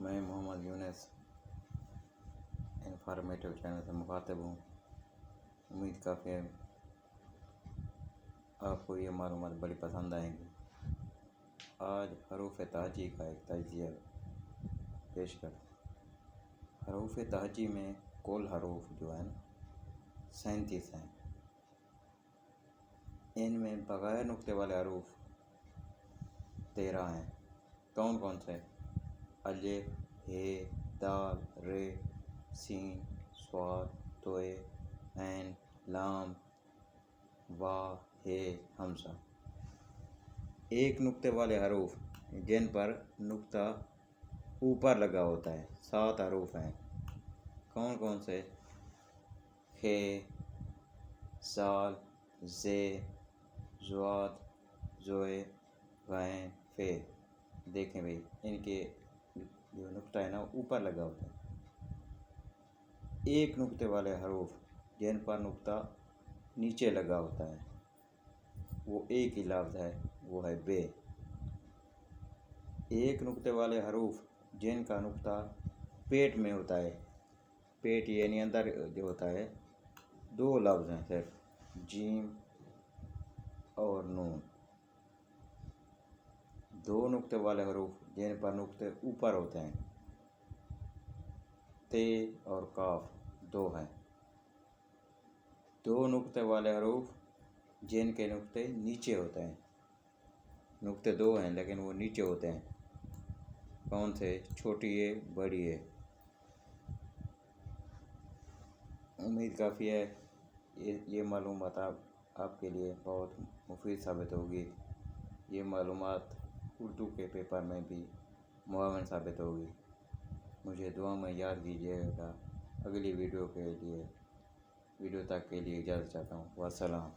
میں محمد یونس informative channel سے مخاطب ہوں۔ امید کافی ہے آپ کو یہ معلومات بڑی پسند آئیں گی۔ آج حروف تہجی کا ایک تجزیہ پیش کرتے ہیں۔ حروف تہجی میں کل حروف جو ہیں 37 ہیں۔ ان میں بغیر نقطے والے حروف 13 ہیں۔ کون کون سے؟ الف، ہ، دال، ر، سین، صاد، طے، عین، لام، واو، ہ، حمزہ۔ ایک نقطے والے حروف جن پر نقطہ اوپر لگا ہوتا ہے 7 حروف ہیں۔ کون کون سے؟ ح، ذال، ز، ضاد، ذے، غین، ف۔ دیکھیں بھئی ان کے جو نقطہ ہے نا اوپر لگا ہوتا ہے۔ ایک نقطے والے حروف جن پر نقطہ نیچے لگا ہوتا ہے وہ ایک ہی لفظ ہے، وہ ہے بے۔ ایک نقطے والے حروف جن کا نقطہ پیٹ میں ہوتا ہے، پیٹ یعنی اندر جو ہوتا ہے، 2 لفظ ہیں صرف، جیم اور نون۔ 2 نقطے والے حروف جن پر نقطے اوپر ہوتے ہیں، ت اور کاف 2 ہیں۔ 2 نقطے والے حروف جن کے نقطے نیچے ہوتے ہیں، نقطے 2 ہیں لیکن وہ نیچے ہوتے ہیں۔ کون سے؟ چھوٹی اے، بڑی اے۔ امید کافی ہے یہ معلومات آپ کے لیے بہت مفید ثابت ہوگی۔ یہ معلومات اردو کے پیپر میں بھی معاون ثابت ہوگی۔ مجھے دعا میں یاد کیجیے گا۔ اگلی ویڈیو تک کے لیے اجازت چاہتا ہوں۔ والسلام۔